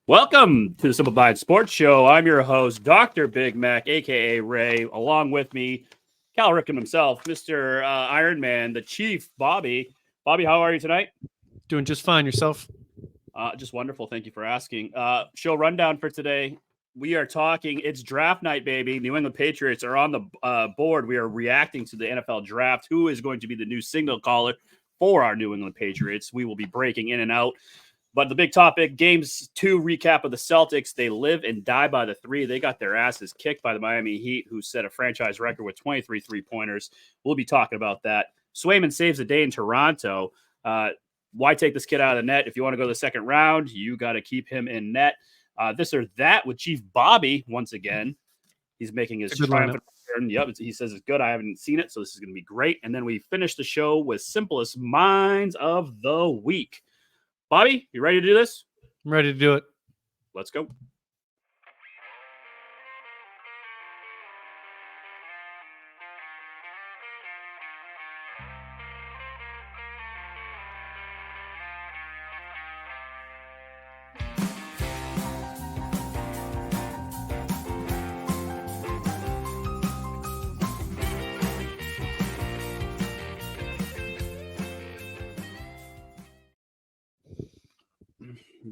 Welcome to the Simple Mind Sports Show. I'm your host, Dr. Big Mac, a.k.a. Ray. Along with me, Cal Rickham himself, Mr. Iron Man, the Chief, Bobby. Bobby, how are you tonight? Doing just fine. Yourself? Just wonderful. Thank you for asking. Show rundown for today. We are talking, it's draft night, baby. New England Patriots are on the board. We are reacting to the NFL draft. Who is going to be the new signal caller for our New England Patriots? We will be breaking in and out. But the big topic, Games 2 recap of the Celtics. They live and die by the three. They got their asses kicked by the Miami Heat, who set a franchise record with 23 three-pointers. We'll be talking about that. Swayman saves the day in Toronto. Why take this kid out of the net? If you want to go to the second round, you got to keep him in net. This or that with Chief Bobby once again. He's making his triumphant return. Yep, he says it's good. I haven't seen it, so this is going to be great. And then we finish the show with Simplest Minds of the Week. Bobby, you ready to do this? I'm ready to do it. Let's go.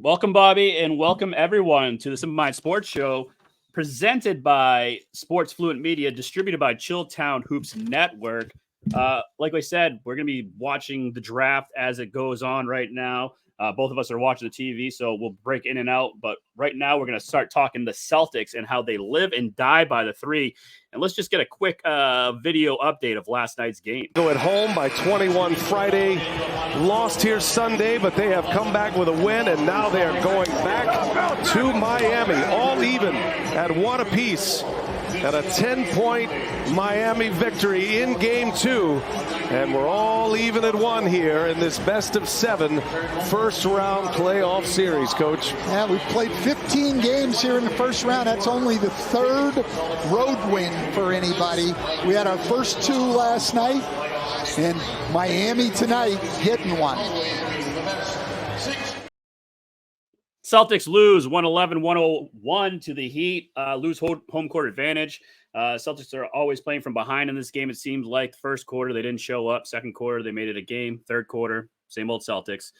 Welcome, Bobby, and welcome everyone to the Simple Mind Sports Show, presented by Sports Fluent Media, distributed by Chilltown Hoops Network. Like I said, we're going to be watching the draft as it goes on right now. Both of us are watching the TV, so we'll break in and out. But right now, we're going to start talking the Celtics and how they live and die by the three. And let's just get a quick video update of last night's game. Go at home by 21 Friday. Lost here Sunday, but they have come back with a win, and now they are going back to Miami, all even at one apiece. At a 10-point Miami victory in Game 2. And we're all even at one here in this best-of-7 first-round playoff series, Coach. Yeah, we've played 15 games here in the first round. That's only the third road win for anybody. We had our first two last night, and Miami tonight hitting one. Celtics lose 111-101 to the Heat, lose home court advantage. Celtics are always playing from behind in this game. It seems like first quarter, they didn't show up. Second quarter, they made it a game. Third quarter, same old Celtics.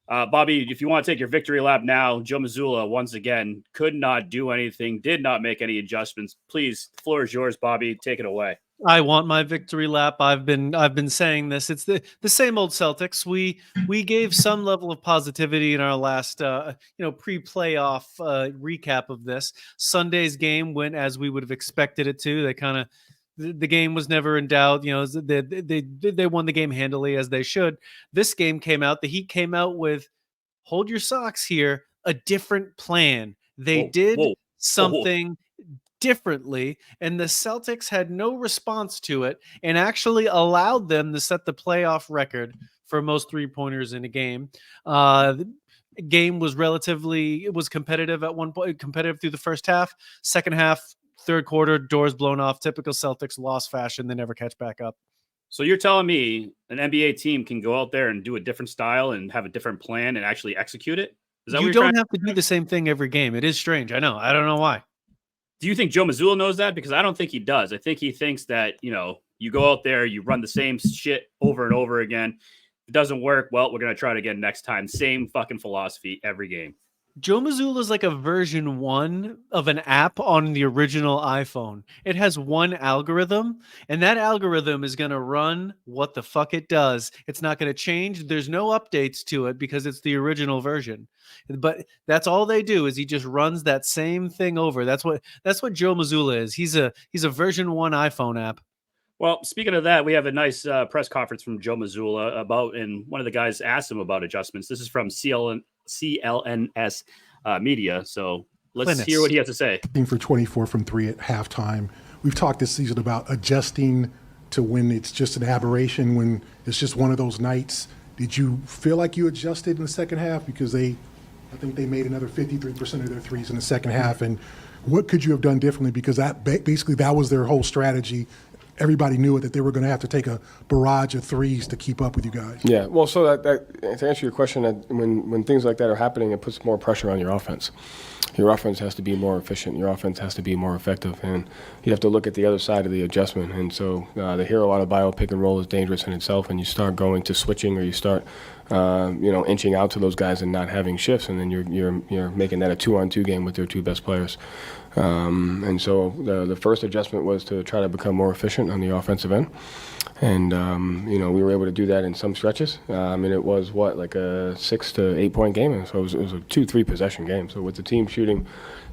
Bobby, if you want to take your victory lap now, Joe Mazzulla, once again, could not do anything, did not make any adjustments. Please, the floor is yours, Bobby. Take it away. I want my victory lap. I've been saying this. It's the same old Celtics. We gave some level of positivity in our last pre-playoff recap of this. Sunday's game went as we would have expected it to. They kind of the game was never in doubt. You know, they won the game handily as they should. This game came out. The Heat came out with, hold your socks here, a different plan. They did something differently, and the Celtics had no response to it and actually allowed them to set the playoff record for most three-pointers in a game. The game was competitive at one point, competitive through the first half. Second half, third quarter, doors blown off. Typical Celtics lost fashion. They never catch back up. So you're telling me an NBA team can go out there and do a different style and have a different plan and actually execute it? Is that you don't have to do the same thing every game. It is strange. I know. I don't know why. Do you think Joe Mazzulla knows that? Because I don't think he does. I think he thinks that, you go out there, you run the same shit over and over again. If it doesn't work, well, we're going to try it again next time. Same fucking philosophy every game. Joe Mazzulla is like a version 1 of an app on the original iPhone. It has one algorithm, and that algorithm is going to run what the fuck it does. It's not going to change. There's no updates to it because it's the original version. But that's all they do is he just runs that same thing over. That's what Joe Mazzulla is. He's a version 1 iPhone app. Well, speaking of that, we have a nice press conference from Joe Mazzulla and one of the guys asked him about adjustments. This is from CLNS Media. So let's hear what he has to say. For 24 from 3 at halftime. We've talked this season about adjusting to when it's just an aberration, when it's just one of those nights. Did you feel like you adjusted in the second half? Because I think they made another 53% of their threes in the second half. And what could you have done differently? Because that was their whole strategy everybody knew it, that they were going to have to take a barrage of threes to keep up with you guys. Yeah, well, so that to answer your question, that when things like that are happening, it puts more pressure on your offense. Your offense has to be more efficient. Your offense has to be more effective, and you have to look at the other side of the adjustment. And so the hero out of bio pick and roll is dangerous in itself, and you start going to switching, or you start inching out to those guys and not having shifts, and then you're making that a 2-on-2 game with their two best players. And so the first adjustment was to try to become more efficient on the offensive end. And, we were able to do that in some stretches. It was, like a 6 to 8 point game. And so it was a 2-3 possession game. So with the team shooting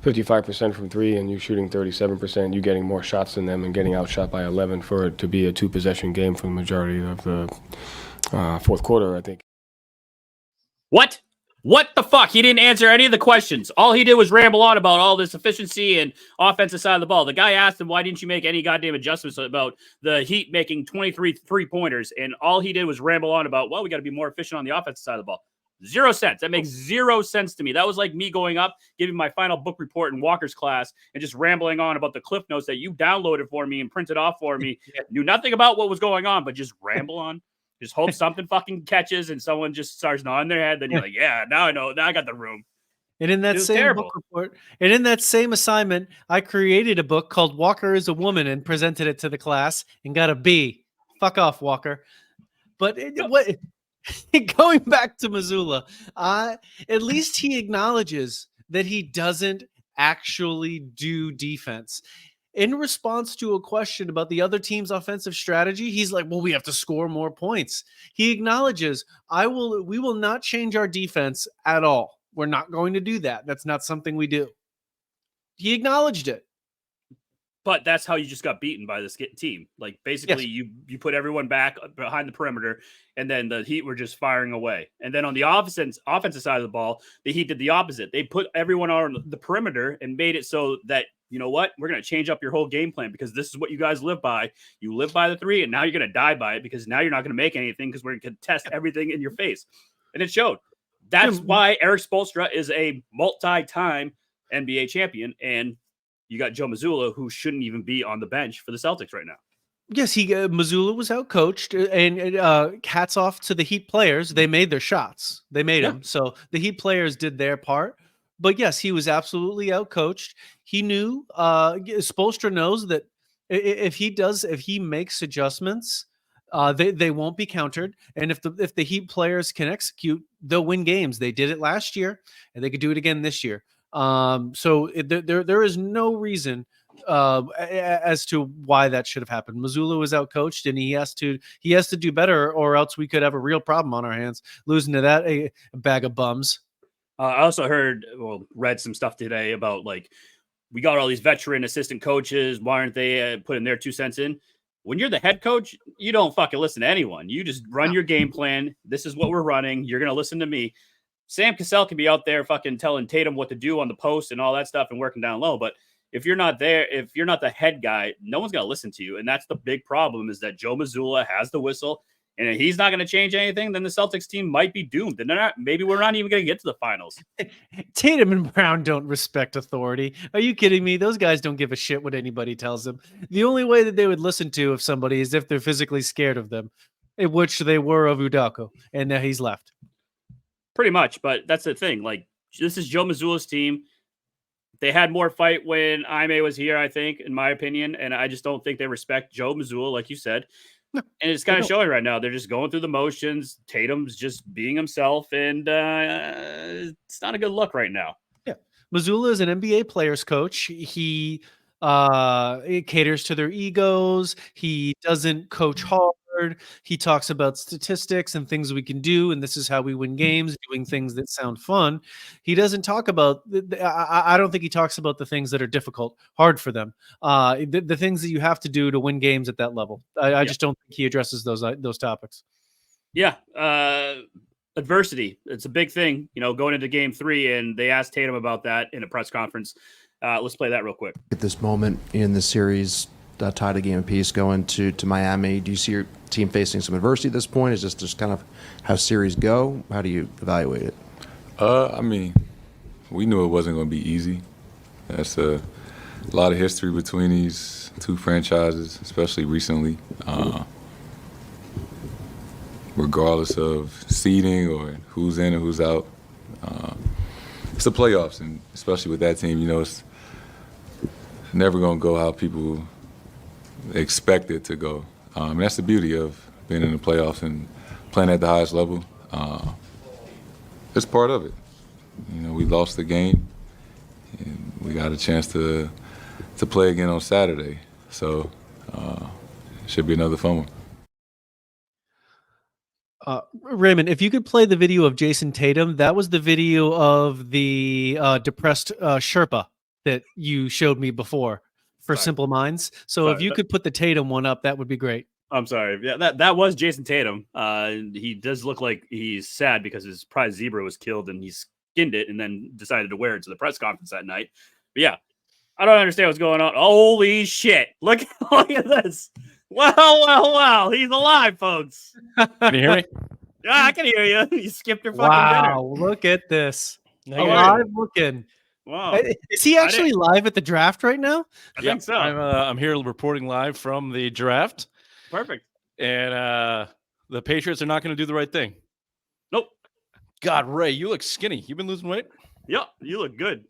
55% from three and you shooting 37%, you getting more shots than them and getting outshot by 11 for it to be a 2 possession game for the majority of the fourth quarter, I think. What? What the fuck? He didn't answer any of the questions. All he did was ramble on about all this efficiency and offensive side of the ball. The guy asked him, why didn't you make any goddamn adjustments about the Heat making 23 three-pointers? And all he did was ramble on about, well, we got to be more efficient on the offensive side of the ball. 0 cents. That makes 0 sense to me. That was like me going up, giving my final book report in Walker's class, and just rambling on about the cliff notes that you downloaded for me and printed off for me. Knew nothing about what was going on, but just ramble on. Just hope something fucking catches and someone just starts nodding their head. Then you're like, yeah, now I know. Now I got the room. And in that same book report, and in that same assignment, I created a book called Walker is a Woman and presented it to the class and got a B. Fuck off, Walker. But going back to Mazzulla, at least he acknowledges that he doesn't actually do defense. In response to a question about the other team's offensive strategy, he's like, well, we have to score more points. He acknowledges, we will not change our defense at all. We're not going to do that. That's not something we do. He acknowledged it. But that's how you just got beaten by this team. Like, basically, Yes. you put everyone back behind the perimeter, and then the Heat were just firing away. And then on the offensive side of the ball, the Heat did the opposite. They put everyone on the perimeter and made it so that, you know what, we're going to change up your whole game plan because this is what you guys live by. You live by the three, and now you're going to die by it because now you're not going to make anything because we're going to test everything in your face. And it showed. That's why Eric Spoelstra is a multi-time NBA champion, and you got Joe Mazzulla, who shouldn't even be on the bench for the Celtics right now. Yes, Mazzulla was outcoached, and hats off to the Heat players. They made their shots. They made them. So the Heat players did their part. But yes, he was absolutely outcoached. He knew, Spoelstra knows that if he makes adjustments, they won't be countered. And if the Heat players can execute, they'll win games. They did it last year, and they could do it again this year. So there is no reason as to why that should have happened. Mazzulla was outcoached, and he has to do better, or else we could have a real problem on our hands losing to that a bag of bums. I also read some stuff today about, like, we got all these veteran assistant coaches. Why aren't they putting their 2 cents in? When you're the head coach, you don't fucking listen to anyone. You just run your game plan. This is what we're running. You're going to listen to me. Sam Cassell can be out there fucking telling Tatum what to do on the post and all that stuff and working down low. But if you're not there, if you're not the head guy, no one's going to listen to you. And that's the big problem, is that Joe Mazzulla has the whistle. And if he's not going to change anything, then the Celtics team might be doomed. And maybe we're not even going to get to the finals. Tatum and Brown don't respect authority. Are you kidding me? Those guys don't give a shit what anybody tells them. The only way that they would listen to if somebody is if they're physically scared of them, which they were of Udoka, and now he's left. Pretty much, but that's the thing. Like, this is Joe Mazzulla's team. They had more fight when Ime was here, I think, in my opinion, and I just don't think they respect Joe Mazzulla, like you said. No, and it's kind of showing right now. They're just going through the motions. Tatum's just being himself, and it's not a good look right now. Yeah, Mazzulla is an NBA players coach. He caters to their egos. He doesn't coach hard. He talks about statistics and things we can do, and this is how we win games, doing things that sound fun. He doesn't talk about, I don't think he talks about the things that are difficult, hard for them, the things that you have to do to win games at that level. I just don't think he addresses those topics. Yeah. Adversity. It's a big thing, going into game 3, and they asked Tatum about that in a press conference. Let's play that real quick. At this moment in the series, tied a game apiece going to Miami, do you see your team facing some adversity at this point? Is this just kind of how series go? How do you evaluate it? We knew it wasn't going to be easy. That's a lot of history between these two franchises, especially recently. Regardless of seeding or who's in and who's out, it's the playoffs, and especially with that team, it's never going to go how people expect it to go. And that's the beauty of being in the playoffs and playing at the highest level. It's part of it. We lost the game, and we got a chance to play again on Saturday. So it should be another fun one. Raymond, if you could play the video of Jason Tatum, that was the video of the depressed Sherpa that you showed me before for Simple Minds. So if you could put the Tatum one up, that would be great. I'm sorry. Yeah, that was Jason Tatum. He does look like he's sad because his prize zebra was killed and he skinned it and then decided to wear it to the press conference that night. But yeah, I don't understand what's going on. Holy shit. Look at this. Wow. He's alive, folks. Can you hear me? Yeah, I can hear you. You skipped your fucking Wow, look at this. Alive looking. Wow. Is he actually live at the draft right now? I think so. I'm here reporting live from the draft. Perfect. And the Patriots are not going to do the right thing. Nope. God, Ray, you look skinny. You've been losing weight? Yeah, you look good.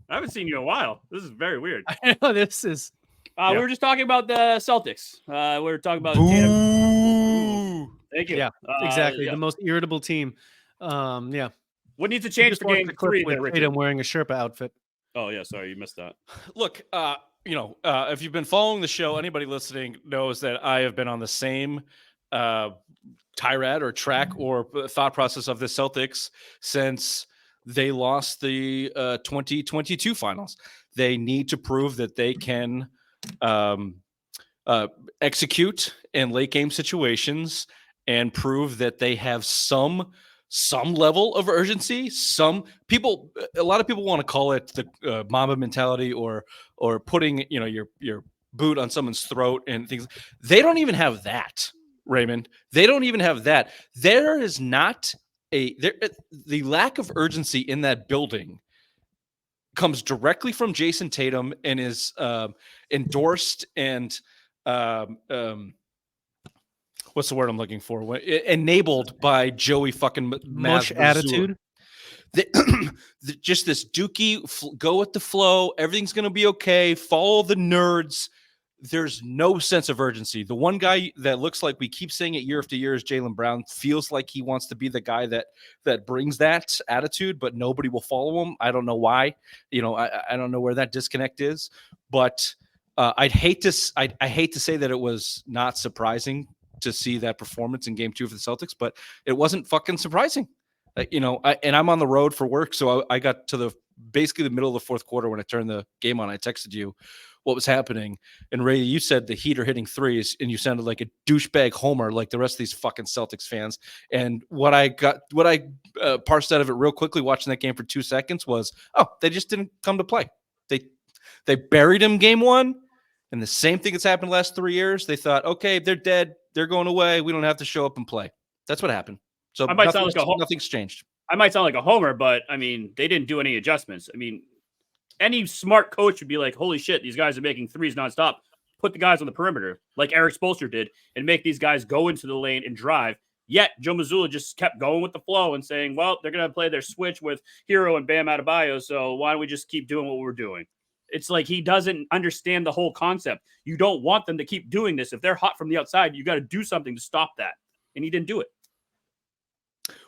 I haven't seen you in a while. This is very weird. I know this is. We were just talking about the Celtics. We were talking about Boo. Thank you. Yeah, exactly. The most irritable team. Yeah. What needs to change for game 3 there, Richard? Tatum wearing a Sherpa outfit. Oh, yeah. Sorry, you missed that. Look, if you've been following the show, anybody listening knows that I have been on the same tirade or track or thought process of the Celtics since they lost the 2022 finals. They need to prove that they can execute in late game situations and prove that they have some level of urgency. A lot of people want to call it the Mamba mentality or putting your boot on someone's throat and things. They don't even have that, Raymond. They don't even have that. There is not the lack of urgency in that building comes directly from Jason Tatum and is endorsed and what's the word I'm looking for? Enabled by Joey fucking Mush attitude. Just this dookie, go with the flow. Everything's going to be okay. Follow the nerds. There's no sense of urgency. The one guy that looks like we keep saying it year after year is Jaylen Brown. Feels like he wants to be the guy that brings that attitude, but nobody will follow him. I don't know why. I don't know where that disconnect is. But I'd hate to say that it was not surprising to see that performance in Game 2 for the Celtics, but it wasn't fucking surprising. And I'm on the road for work, so I got to basically the middle of the fourth quarter when I turned the game on. I texted you what was happening, and Ray, you said the Heat are hitting threes, and you sounded like a douchebag homer, like the rest of these fucking Celtics fans. And what I parsed out of it real quickly, watching that game for 2 seconds, was, they just didn't come to play. They buried him game 1, and the same thing that's happened the last 3 years. They thought, okay, they're dead, they're going away, we don't have to show up and play. That's what happened. So nothing's changed. I might sound like a homer, but I mean, they didn't do any adjustments. I mean, any smart coach would be like, holy shit, these guys are making threes nonstop. Put the guys on the perimeter like Eric Spoelstra did and make these guys go into the lane and drive. Yet Joe Mazzulla just kept going with the flow and saying, well, they're going to play their switch with Hero and Bam Adebayo, so why don't we just keep doing what we're doing? It's like he doesn't understand the whole concept. You don't want them to keep doing this. If they're hot from the outside, you got to do something to stop that. And he didn't do it.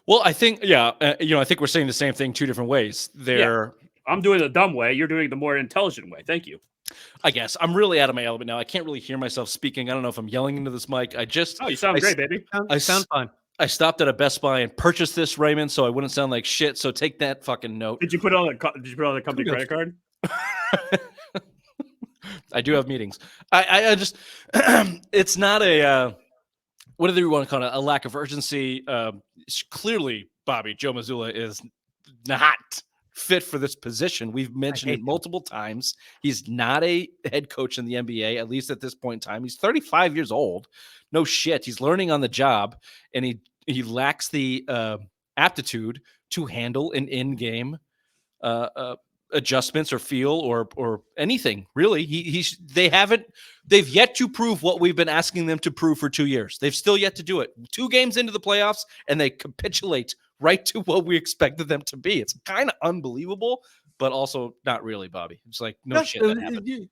Well, I think, I think we're saying the same thing 2 different ways. I'm doing the dumb way. You're doing the more intelligent way. Thank you. I guess I'm really out of my element now. I can't really hear myself speaking. I don't know if I'm yelling into this mic. You sound great, baby. I sound fine. I stopped at a Best Buy and purchased this, Raymond, so I wouldn't sound like shit. So take that fucking note. Did you put it on the company credit card? I do have meetings. I just it's not a whatever you want to call it, a lack of urgency. Clearly, Bobby, Joe Mazzulla is not fit for this position. We've mentioned it multiple times. He's not a head coach in the NBA, at least at this point in time. He's 35 years old. No shit. He's learning on the job, and he lacks the aptitude to handle an in-game adjustments or feel or anything really. They've yet to prove what we've been asking them to prove for 2 years. They've still yet to do it. 2 games into the playoffs and they capitulate right to what we expected them to be. It's kind of unbelievable, but also not really, Bobby. It's like no shit that happened.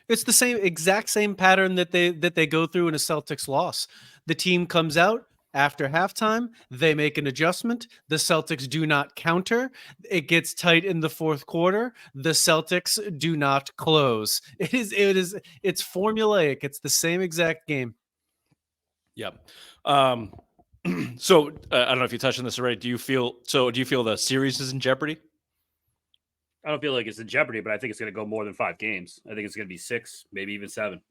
It's the exact same pattern that they go through in a Celtics loss. The team comes out after halftime, they make an adjustment. The Celtics do not counter. It gets tight in the fourth quarter. The Celtics do not close. It's formulaic. It's the same exact game. Yep. So I don't know if you touched on this already. Do you feel the series is in jeopardy? I don't feel like it's in jeopardy, but I think it's going to go more than 5 games. I think it's going to be 6, maybe even 7.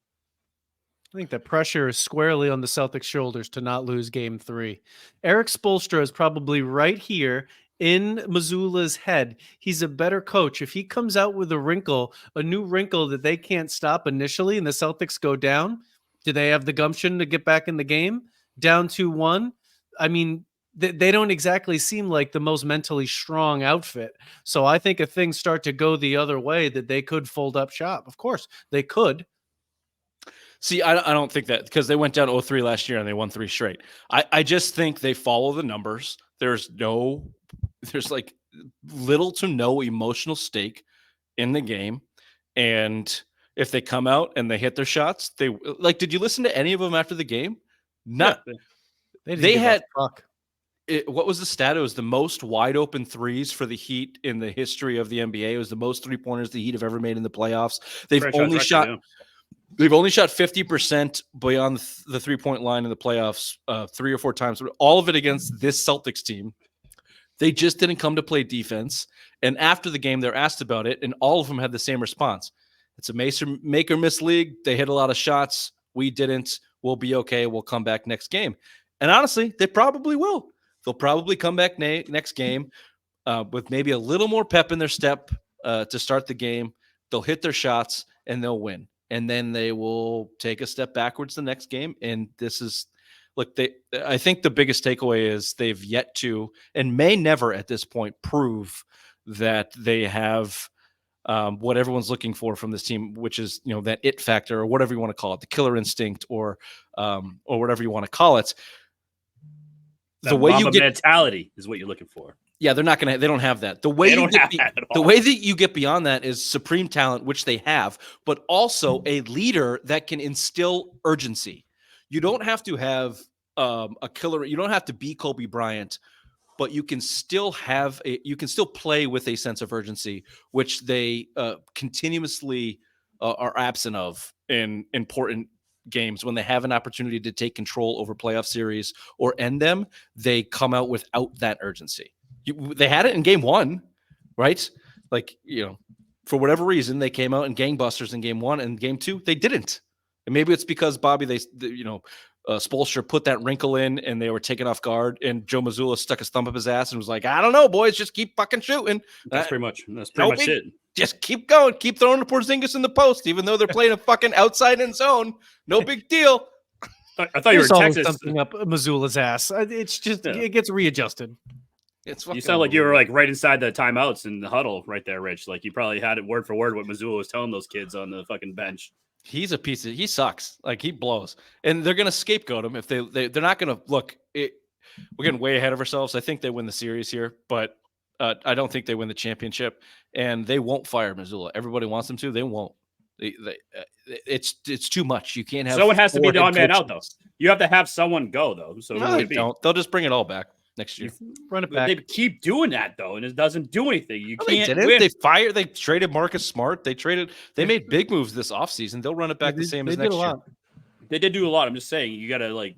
I think the pressure is squarely on the Celtics' shoulders to not lose Game 3. Eric Spoelstra is probably right here in Mazzulla's head. He's a better coach. If he comes out with a new wrinkle that they can't stop initially, and the Celtics go down, do they have the gumption to get back in the game? Down 2-1? I mean, they don't exactly seem like the most mentally strong outfit. So I think if things start to go the other way, that they could fold up shop. Of course, they could. See, I don't think that, because they went down 0-3 last year and they won 3 straight. I just think they follow the numbers. There's like little to no emotional stake in the game. And if they come out and they hit their shots, did you listen to any of them after the game? No. Yeah, they had what was the stat? It was the most wide open threes for the Heat in the history of the NBA. It was the most 3-pointers the Heat have ever made in the playoffs. They've only shot 50% beyond the 3-point line in the playoffs 3 or 4 times. All of it against this Celtics team. They just didn't come to play defense. And after the game, they're asked about it, and all of them had the same response. It's a make or miss league. They hit a lot of shots. We didn't. We'll be okay. We'll come back next game. And honestly, they probably will. They'll probably come back next game with maybe a little more pep in their step to start the game. They'll hit their shots, and they'll win. And then they will take a step backwards the next game. And this is, look, I think the biggest takeaway is they've yet to, and may never at this point, prove that they have what everyone's looking for from this team, which is, that it factor, or whatever you want to call it, the killer instinct, or whatever you want to call it. The way you get mentality is what you're looking for. Yeah, they don't have that. The way that you get beyond that is supreme talent, which they have, but also a leader that can instill urgency. You don't have to have a killer. You don't have to be Kobe Bryant, but you can still play with a sense of urgency, which they continuously are absent of in important games. When they have an opportunity to take control over playoff series or end them, they come out without that urgency. They had it in Game 1, right? For whatever reason, they came out in gangbusters in Game 1, and Game 2 they didn't. And maybe it's because Bobby, Spoelstra put that wrinkle in, and they were taken off guard, and Joe Mazzulla stuck his thumb up his ass and was like, "I don't know, boys, just keep fucking shooting." That's pretty much it. Just keep going, keep throwing the Porzingis in the post, even though they're playing a fucking outside end zone. No big deal. I thought you were in Texas. Something up Mazzulla's ass. It's just it gets readjusted. You sound like you were right inside the timeouts in the huddle right there, Rich. Like you probably had it word for word what Mazzulla was telling those kids on the fucking bench. He's a piece of, he sucks. Like he blows, and they're gonna scapegoat him if they're not gonna look. We're getting way ahead of ourselves. I think they win the series here, but I don't think they win the championship, and they won't fire Mazzulla. Everybody wants them to. They won't. It's too much. You can't have. Someone has to be the odd man out, though. You have to have someone go, though. So no, they don't. They'll just bring it all back next year. Run it back. They keep doing that though, and it doesn't do anything. You can't. They traded Marcus Smart. They made big moves this offseason. They'll run it back the same as next year. They did do a lot. I'm just saying, you gotta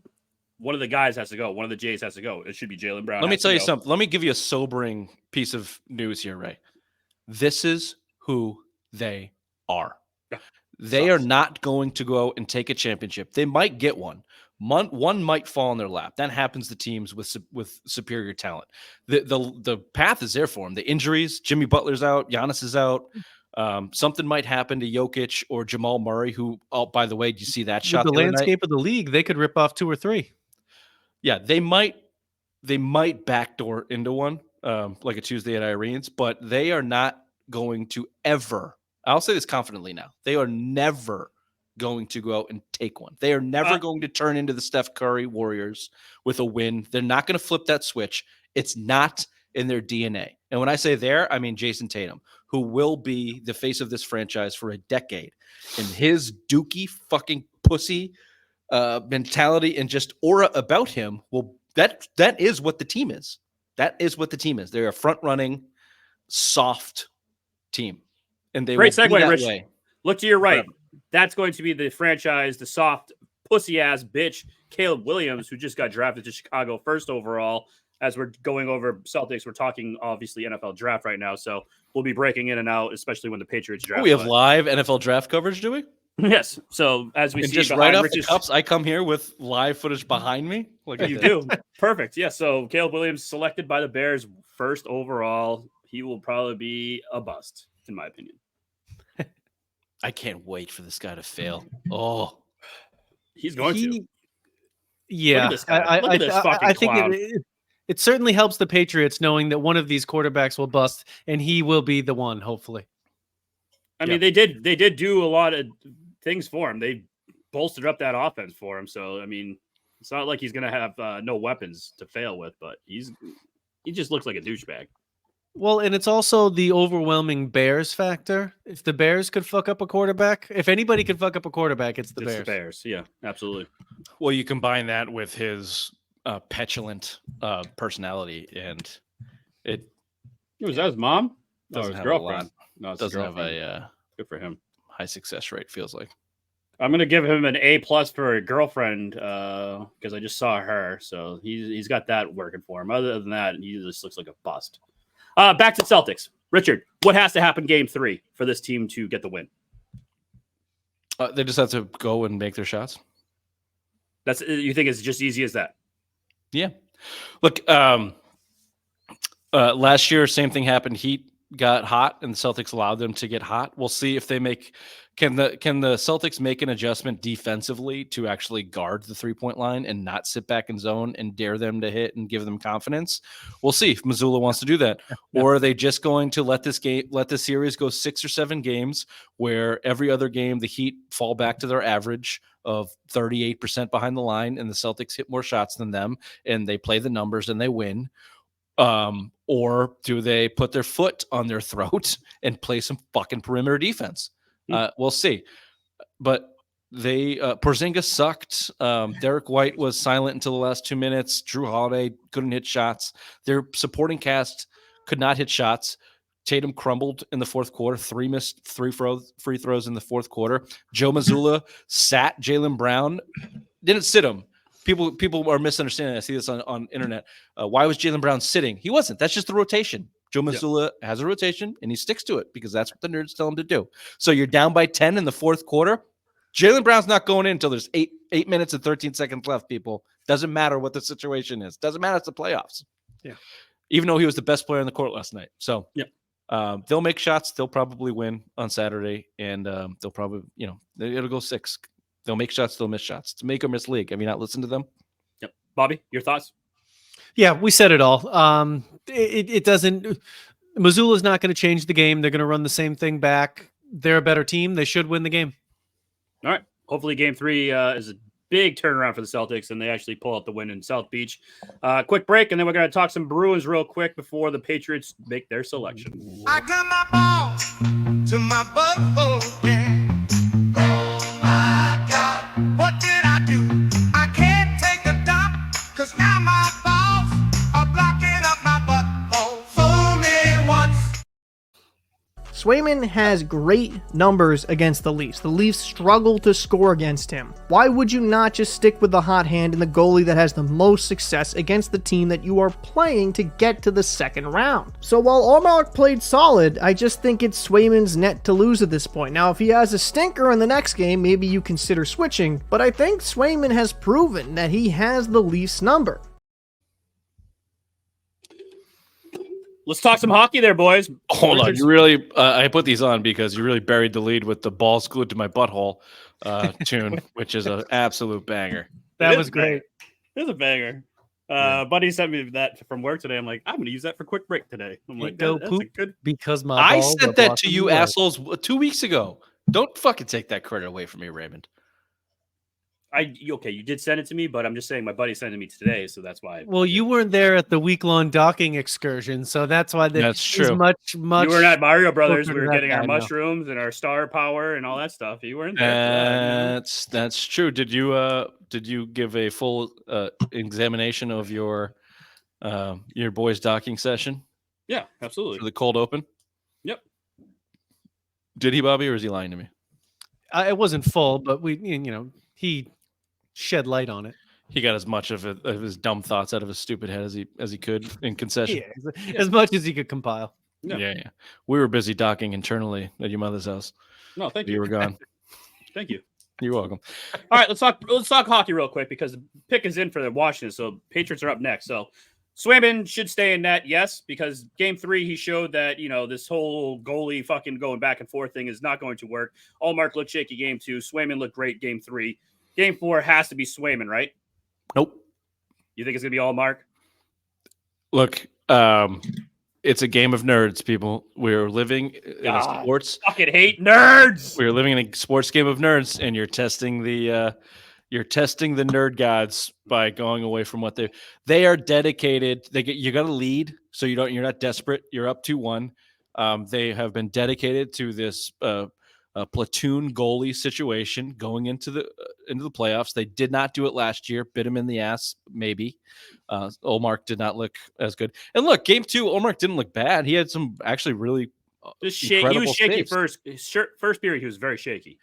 one of the guys has to go. One of the Jays has to go. It should be Jaylen Brown. Let me tell you something. Let me give you a sobering piece of news here, Ray. This is who they are. They are not going to go and take a championship. They might get one. One might fall in their lap. That happens to teams with superior talent. The path is there for them. The injuries, Jimmy Butler's out, Giannis is out. Something might happen to Jokic or Jamal Murray, who, oh, by the way, did you see that shot? The landscape of the league, they could rip off 2 or 3. Yeah, they might backdoor into one, like a Tuesday at Irene's, but they are not going to ever, I'll say this confidently now, they are never going to go out and take one. They are never going to turn into the Steph Curry Warriors with a win. They're not going to flip that switch. It's not in their DNA. And when I say there, I mean Jason Tatum, who will be the face of this franchise for a decade. And his dookie fucking pussy mentality and just aura about him that is what the team is. That is what the team is. They're a front-running, soft team. And they Great will be segue, that Rich. way. Look to your right. Forever. That's going to be the franchise, the soft pussy-ass bitch, Caleb Williams, who just got drafted to Chicago first overall. As we're going over Celtics, we're talking, obviously, NFL draft right now. So we'll be breaking in and out, especially when the Patriots draft. We have live NFL draft coverage, do we? Yes. So as we and see just right off the cups, I come here with live footage behind me. Look at you do. Perfect. Yeah. So Caleb Williams selected by the Bears first overall. He will probably be a bust, in my opinion. I can't wait for this guy to fail. Oh, he's going to. Yeah. Look at this fucking I think clown. it certainly helps the Patriots knowing that one of these quarterbacks will bust, and he will be the one, hopefully. I mean, they did do a lot of things for him. They bolstered up that offense for him. So, I mean, it's not like he's going to have no weapons to fail with, but he just looks like a douchebag. Well, and it's also the overwhelming Bears factor. If the Bears could fuck up a quarterback, if anybody could fuck up a quarterback, it's the Bears. The Bears, yeah, absolutely. Well, you combine that with his petulant personality, and was that his mom? No, his girlfriend. No, it doesn't have a good for him. High success rate, feels like. I'm gonna give him an A+ for a girlfriend because I just saw her, so he's got that working for him. Other than that, he just looks like a bust. Back to Celtics. Richard, what has to happen game 3 for this team to get the win? They just have to go and make their shots. You think it's just easy as that? Yeah. Look, last year, same thing happened. Heat got hot, and the Celtics allowed them to get hot. We'll see if they can the Celtics make an adjustment defensively to actually guard the 3-point line and not sit back in zone and dare them to hit and give them confidence. We'll see if Mazzulla wants to do that. Or are they just going to let this series go 6 or 7 games where every other game the Heat fall back to their average of 38% behind the line and the Celtics hit more shots than them and they play the numbers and they win? Or do they put their foot on their throat and play some fucking perimeter defense? We'll see. But Porzingis sucked. Derek White was silent until the last 2 minutes. Drew Holiday couldn't hit shots. Their supporting cast could not hit shots. Tatum crumbled in the fourth quarter. 3 missed free throws in the fourth quarter. Joe Mazzulla sat Jaylen Brown. Didn't sit him. People are misunderstanding. I see this on internet. Why was Jaylen Brown sitting? He wasn't. That's just the rotation. Joe Mazzulla has a rotation, and he sticks to it because that's what the nerds tell him to do. So you're down by 10 in the fourth quarter. Jaylen Brown's not going in until there's 8 minutes and 13 seconds left, people. Doesn't matter what the situation is. Doesn't matter. It's the playoffs. Yeah. Even though he was the best player on the court last night. So they'll make shots. They'll probably win on Saturday, and they'll probably, it'll go 6. They'll make shots, they'll miss shots. It's a make or miss league. Have you not listened to them? Yep. Bobby, your thoughts? Yeah, we said it all. It doesn't. Mazzulla's not going to change the game. They're going to run the same thing back. They're a better team. They should win the game. All right. Hopefully game 3 is a big turnaround for the Celtics, and they actually pull out the win in South Beach. Quick break, and then we're going to talk some Bruins real quick before the Patriots make their selection. I got my ball to my butthole, yeah. What did I do? I can't take a dump, cause now my balls are blocking up my butthole. Fool me once. Swayman has great numbers against the Leafs. The Leafs struggle to score against him. Why would you not just stick with the hot hand and the goalie that has the most success against the team that you are playing to get to the second round? So while Ullmark played solid, I just think it's Swayman's net to lose at this point. Now, if he has a stinker in the next game, maybe you consider switching, but I think Swayman has proven that he has the Leafs number. Let's talk some hockey there, boys. Hold on. You really, I put these on because you really buried the lead with the balls glued to my butthole tune, which is an absolute banger. That was great. It is a banger. Buddy sent me that from work today. I'm like, I'm going to use that for quick break today. I'm like, Go that's a poop good. because my I balls are sent that to blocking you the way. assholes 2 weeks ago. Don't fucking take that credit away from me, Raymond. Okay, you did send it to me, but I'm just saying my buddy sent it to me today, so that's why. Well, you weren't there at the week-long docking excursion, so that's why That's he's true. much. You weren't at Mario Brothers. closer We to were that getting our guy now. mushrooms and our star power and all that stuff. You weren't there. For that, That's true. Did you give a full examination of your boys' docking session Yeah, for absolutely. the cold open? Yep. Did he, Bobby, or is he lying to me? It wasn't full, but he shed light on it. He got as much of his dumb thoughts out of his stupid head as he could in concession. Yeah, as much as he could compile. Yeah. Yeah. We were busy docking internally at your mother's house. No, thank You you. were gone. Thank you. You're welcome. All right, let's talk hockey real quick because the pick is in for the Washington. So Patriots are up next. So Swayman should stay in net, yes, because game 3 he showed that this whole goalie fucking going back and forth thing is not going to work. Allmark looked shaky game 2. Swayman looked great game 3. Game 4 has to be Swayman, right? Nope. You think it's gonna be Allmark? Look, it's a game of nerds, people. We're living in a sports. Fucking hate nerds. We're living in a sports game of nerds, and you're testing the nerd gods by going away from what they are dedicated. You got to lead, so you're not desperate. You're up 2-1. They have been dedicated to this platoon goalie situation going into the playoffs. They did not do it last year. Bit him in the ass, maybe. Olmark did not look as good. And look, game 2, Olmark didn't look bad. He had some actually really He was shaky first. First period, he was very shaky.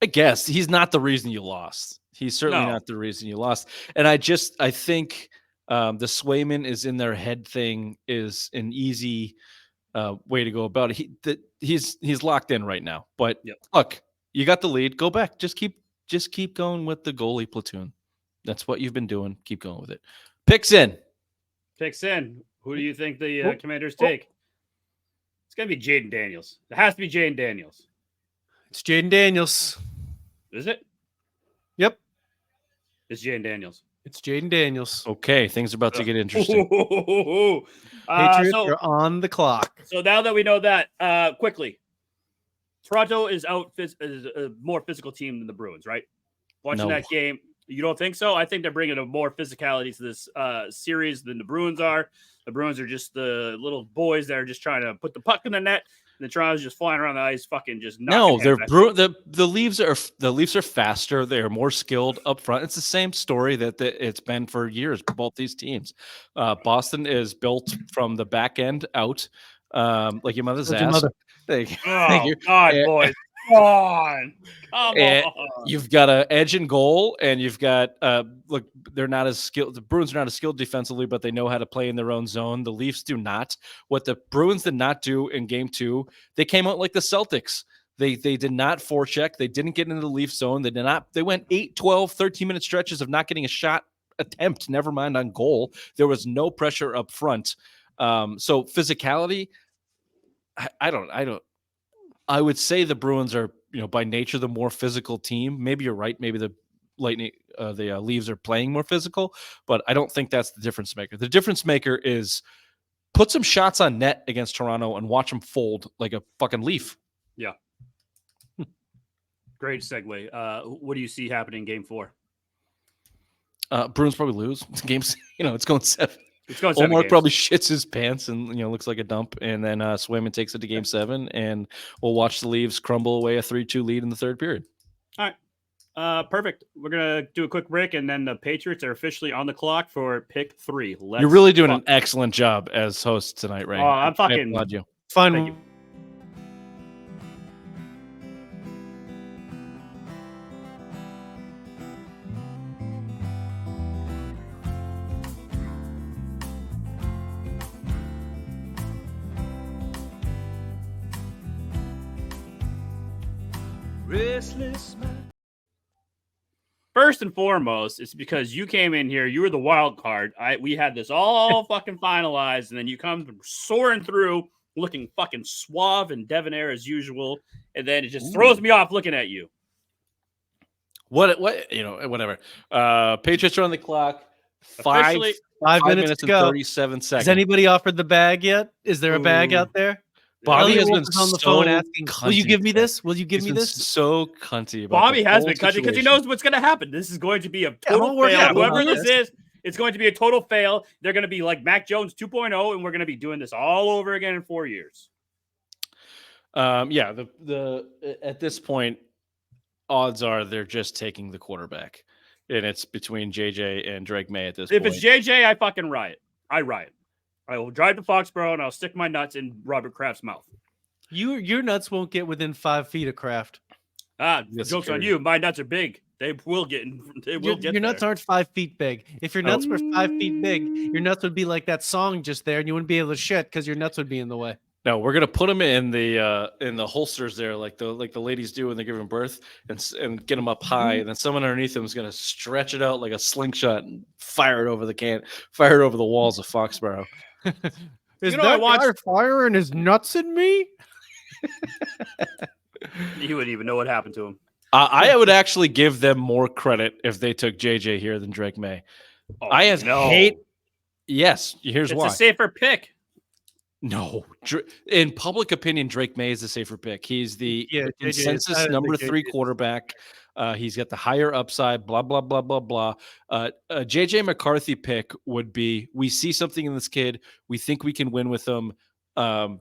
I guess he's not the reason you lost. He's certainly not the reason you lost. And I think the Swayman is in their head thing is an easy way to go about it. He's locked in right now. But look, you got the lead. Go back. Just keep going with the goalie platoon. That's what you've been doing. Keep going with it. Picks in. Who do you think the Commanders take? It's gonna be Jaden Daniels. It has to be Jaden Daniels. It's Jaden Daniels. Is it? Yep. It's Jaden Daniels. It's Jaden Daniels. Okay, things are about to get interesting. Patriots are on the clock. So now that we know that, quickly, Toronto is is a more physical team than the Bruins, right? Watching that game, you don't think so? I think they're bringing a more physicality to this series than the Bruins are. The Bruins are just the little boys that are just trying to put the puck in the net. And the Toronto's just flying around the ice, fucking just knocking. No, the Leafs are faster. They are more skilled up front. It's the same story that it's been for years. Both these teams, Boston is built from the back end out, like your mother's ass. Thank you. God, boys. Come on. You've got an edge in goal, and you've got look, they're not as skilled. The Bruins are not as skilled defensively, but they know how to play in their own zone. The Leafs do not. What the Bruins did not do in game 2, they came out like the Celtics. They did not forecheck. They didn't get into the Leaf zone. They went 8, 12, 13-minute stretches of not getting a shot attempt, never mind on goal. There was no pressure up front. So physicality, I would say the Bruins are, by nature, the more physical team. Maybe you're right. Maybe the Leafs are playing more physical, but I don't think that's the difference maker. The difference maker is put some shots on net against Toronto and watch them fold like a fucking Leaf. Yeah. Great segue. What do you see happening in game 4? Bruins probably lose. Games, it's going 7. It's going 7 Omar games. probably shits his pants and looks like a dump, and then Swayman takes it to game 7, and we'll watch the Leafs crumble away a 3-2 lead in the third period. All right, perfect. We're gonna do a quick break, and then the Patriots are officially on the clock for pick 3. You're really doing an excellent job as host tonight, Ray. I'm fucking. I applaud you. Fun. Thank you. First and foremost, it's because you came in here. You were the wild card. We had this all fucking finalized, and then you come soaring through, looking fucking suave and debonair as usual, and then it just throws me off looking at you. Whatever. Patriots are on the clock. Officially, 5 minutes minutes to and go. 37 seconds. Has anybody offered the bag yet? Is there a bag out there? Bobby Elliot has Wolf been is on the so phone asking, "Will you cunty give me today. this? Will you give He's me been this?" so cunty about Bobby the has whole been cutting because he situation. knows what's going to happen. This is going to be a I'm total all worked fail. out. Whoever Well, this is, it's going to be a total fail. They're going to be like Mac Jones 2.0, and we're going to be doing this all over again in 4 years. Yeah, the at this point, odds are they're just taking the quarterback, and it's between JJ and Drake May at this If point. it's JJ, I fucking riot. I riot. I will drive to Foxborough and I'll stick my nuts in Robert Kraft's mouth. Your nuts won't get within 5 feet of Kraft. That's Joke's true. on you. My nuts are big. They will get. Your nuts aren't 5 feet big. If your nuts were 5 feet big, your nuts would be like that song just there, and you wouldn't be able to shit because your nuts would be in the way. No, we're gonna put them in the holsters there, like the ladies do when they're giving birth, and get them up high, and then someone underneath them is gonna stretch it out like a slingshot and fire it over the walls of Foxborough. Is I watched. guy firing his nuts in me? You wouldn't even know what happened to him. I would actually give them more credit if they took JJ here than Drake May. Oh, I hate. Yes, here's It's why. a safer pick. No, in public opinion, Drake May is the safer pick. He's the JJ is consensus better than number JJ. 3 quarterback. He's got the higher upside. Blah blah blah blah blah. A JJ McCarthy pick would be: we see something in this kid. We think we can win with him, and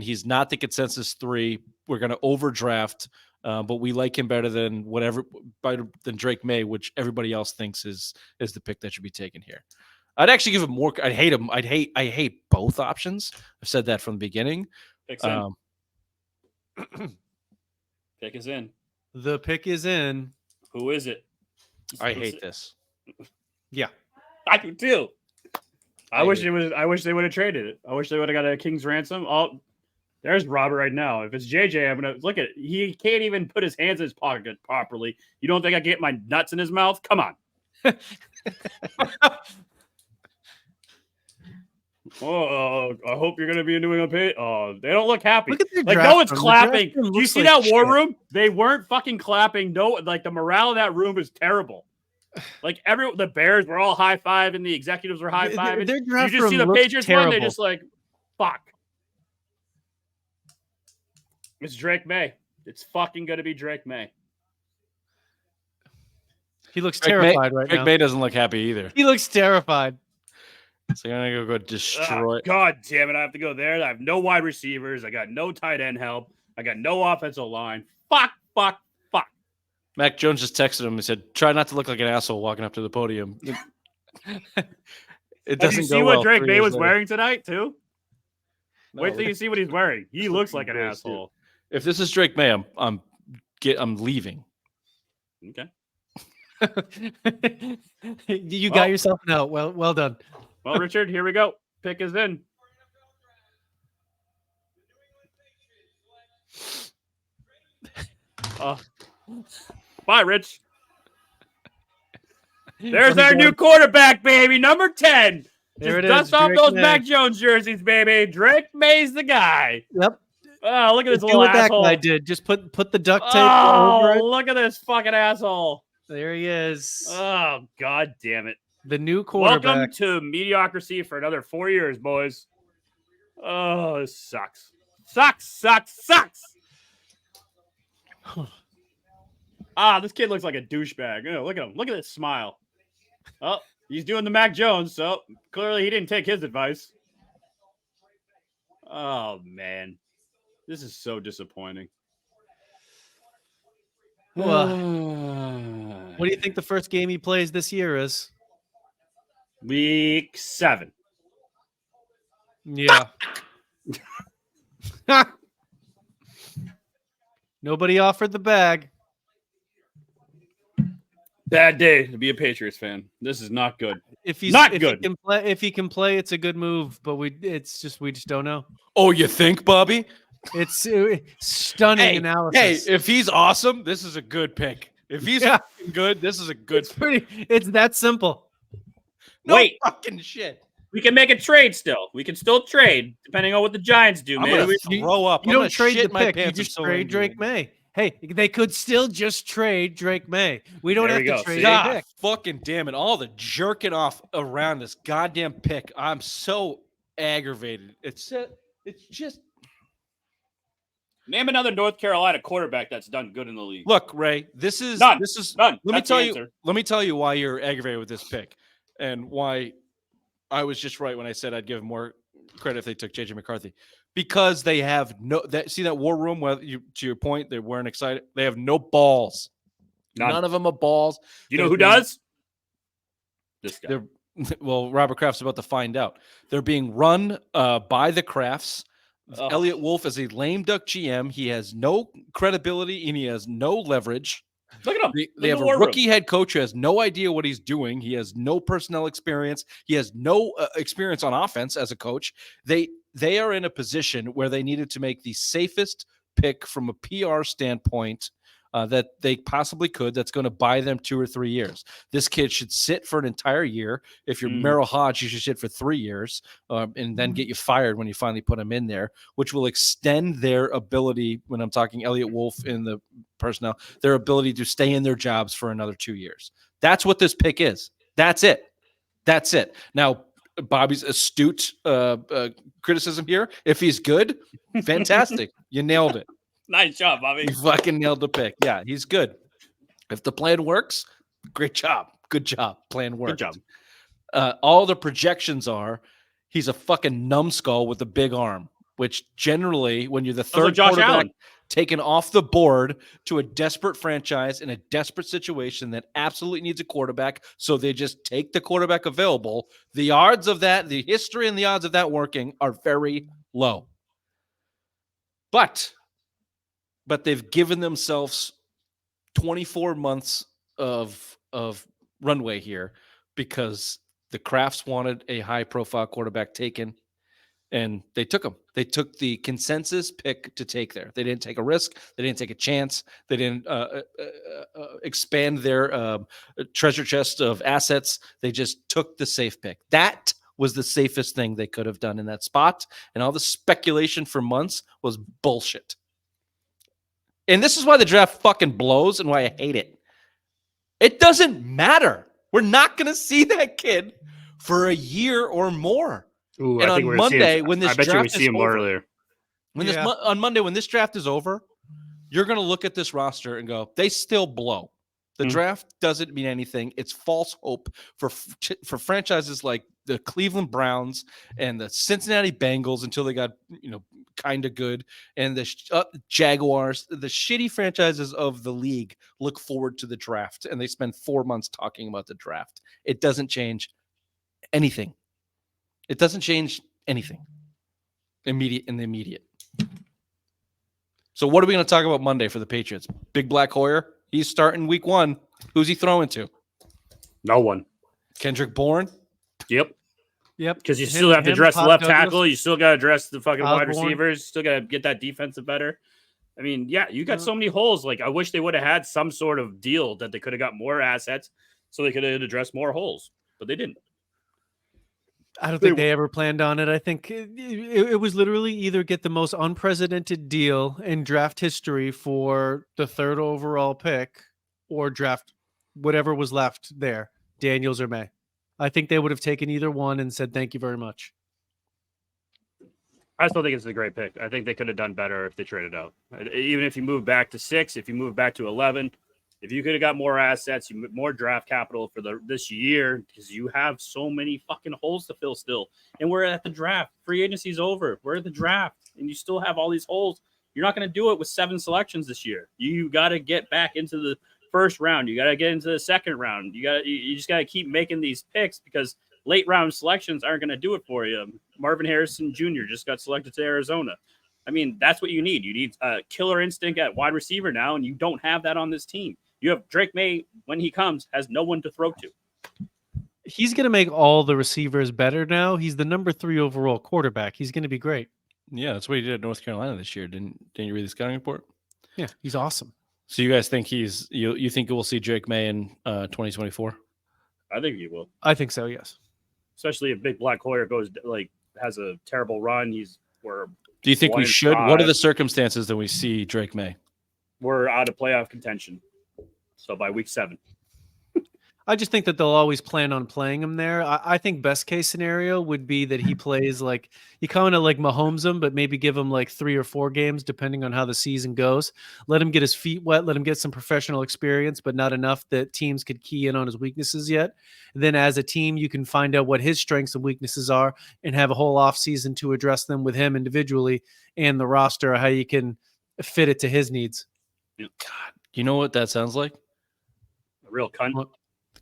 he's not the consensus 3. We're going to overdraft, but we like him better than than Drake May, which everybody else thinks is the pick that should be taken here. I'd actually give him more. I'd hate him. I hate both options. I've said that from the beginning. Pick's in. Pick is in. The pick is in. Who is it? I hate this. Yeah. I do too. I wish they would have traded it. I wish they would have got a king's ransom. Oh, there's Robert right now. If it's JJ, I'm gonna look at it. He can't even put his hands in his pocket properly. You don't think I get my nuts in his mouth? Come on. Oh, I hope you're gonna be a New England Patriot. Oh, they don't look happy. Look at their Like draft no one's room. The clapping. draft room Do you looks see like that war shit. room? They weren't fucking clapping. No, like the morale in that room is terrible. Like the Bears were all high fiving, the executives were high fiving. Their You draft just see room the looks Patriots one, they terrible. just like, fuck. It's Drake May. It's fucking gonna be Drake May. He looks Drake terrified right Drake now. May doesn't look happy either. He looks terrified. So I'm gonna go destroy. God damn it! I have to go there. I have no wide receivers. I got no tight end help. I got no offensive line. Fuck. Mac Jones just texted him and said, "Try not to look like an asshole walking up to the podium." It Did doesn't you see go what well Drake 3 May years was later. wearing tonight too? No. Wait till you see what he's wearing. He looks like an Gross, asshole. If this is Drake May, I'm leaving. Okay. You Well- got yourself an out. Well done. Well, Richard, here we go. Pick is in. Bye, Rich. There's our new quarterback, baby. Number 10. There it Just is, dust off Drake those May. Mac Jones jerseys, baby. Drake May's the guy. Yep. Oh, look at this Do little what that asshole. guy did. Just put the duct tape Oh, over it. look at this fucking asshole. There he is. Oh, god damn it. The new quarterback. Welcome to mediocrity for another 4 years, boys. Oh, this sucks. Sucks. This kid looks like a douchebag. Oh, look at him. Look at this smile. Oh, he's doing the Mac Jones, so clearly he didn't take his advice. Oh, man. This is so disappointing. What do you think the first game he plays this year is? Week 7. Yeah. Nobody offered the bag. Bad day to be a Patriots fan. This is not good. If he's Not if good. if he can play, it's a good move. But we just don't know. Oh, you think, Bobby? It's stunning analysis. Hey, if he's awesome, this is a good pick. If he's Yeah. fucking good, this is a good pick. It's that simple. No Wait. fucking shit. We can make a trade still. We can still trade, depending on what the Giants do, I'm man. gonna throw up. You I'm don't gonna trade shit the my pick. You pants. I'm just so trade angry. Drake May. Hey, they could still just trade Drake May. We don't There have we to go. trade See? a God pick. fucking damn it. All the jerking off around this goddamn pick. I'm so aggravated. It's just Name another North Carolina quarterback that's done good in the league. look, Ray, this is None. let me That's the tell you answer. let me tell you why you're aggravated with this pick and why I was just right when I said I'd give more credit if they took JJ McCarthy. Because they have see that war room where to your point, they weren't excited. They have no balls. None. None of them are balls. You know who does? This guy. They're well, Robert Kraft's about to find out. They're being run by the Krafts. Oh. Elliot Wolf is a lame duck GM. He has no credibility and he has no leverage. Look at him. They have a rookie head coach who has no idea what he's doing. He has no personnel experience. He has no experience on offense as a coach. They are in a position where they needed to make the safest pick from a PR standpoint that they possibly could. That's going to buy them 2 or 3 years. This kid should sit for an entire year. If you're Merrill Hodge, you should sit for 3 years and then get you fired when you finally put him in there, which will extend their ability, when I'm talking Elliot Wolf in the personnel, their ability to stay in their jobs for another 2 years. That's what this pick is. That's it. That's it. Now, Bobby's astute criticism here. If he's good, fantastic. You nailed it. Nice job, Bobby. You fucking nailed the pick. Yeah, he's good. If the plan works, great job. Good job. Plan worked. Good job. All the projections are he's a fucking numbskull with a big arm, which generally, when you're the third Josh quarterback Allen. taken off the board to a desperate franchise in a desperate situation that absolutely needs a quarterback, so they just take the quarterback available, the odds of that, the history and the odds of that working are very low. But they've given themselves 24 months of runway here because the Krafts wanted a high-profile quarterback taken, and they took him. They took the consensus pick to take there. They didn't take a risk. They didn't take a chance. They didn't expand their treasure chest of assets. They just took the safe pick. That was the safest thing they could have done in that spot, and all the speculation for months was bullshit. And this is why the draft fucking blows and why I hate it. It doesn't matter. We're not going to see that kid for a year or more. Ooh, and on Monday, when this I bet you we draft see is him over, earlier. on Monday, when this draft is over, you're going to look at this roster and go, they still blow. The draft doesn't mean anything. It's false hope for franchises like the Cleveland Browns and the Cincinnati Bengals until they got, kind of good, and the Jaguars. The shitty franchises of the league look forward to the draft, and they spend 4 months talking about the draft. It doesn't change anything. It doesn't change anything in the immediate. So what are we going to talk about Monday for the Patriots? Big Black Hoyer. He's starting week 1. Who's he throwing to? No one. Kendrick Bourne? Yep. Because you Him- still have to him, address the Todd left Douglas. tackle. You still got to address the fucking wide Osborne. receivers. Still got to get that defensive better. I mean, yeah, you got so many holes. Like, I wish they would have had some sort of deal that they could have got more assets so they could have addressed more holes, but they didn't. I don't think they ever planned on it. I think it was literally either get the most unprecedented deal in draft history for the 3rd overall pick or draft whatever was left there, Daniels or May. I think they would have taken either one and said, thank you very much. I still think it's a great pick. I think they could have done better if they traded out. Even if you move back to 6, if you move back to 11, if you could have got more assets, more draft capital for this year, because you have so many fucking holes to fill still. And we're at the draft. Free agency's over. We're at the draft, and you still have all these holes. You're not going to do it with 7 selections this year. You got to get back into the first round. You got to get into the second round. You just got to keep making these picks because late round selections aren't going to do it for you. Marvin Harrison Jr. just got selected to Arizona. I mean, that's what you need. You need a killer instinct at wide receiver now, and you don't have that on this team. You have Drake May, when he comes, has no one to throw to. He's going to make all the receivers better now. He's the number 3 overall quarterback. He's going to be great. Yeah, that's what he did at North Carolina this year. Didn't you read the scouting report? Yeah, he's awesome. So you guys think you think we'll see Drake May in 2024? I think he will. I think so, yes. Especially if Big Black Hoyer has a terrible run. Do you think we should? What are the circumstances that we see Drake May? we're out of playoff contention. So by week 7. I just think that they'll always plan on playing him there. I think best case scenario would be that he plays like he kind of like Mahomes him, but maybe give him like 3 or 4 games depending on how the season goes. Let him get his feet wet, let him get some professional experience, but not enough that teams could key in on his weaknesses yet. And then as a team, you can find out what his strengths and weaknesses are and have a whole offseason to address them with him individually and the roster, how you can fit it to his needs. God, you know what that sounds like? A real cunt.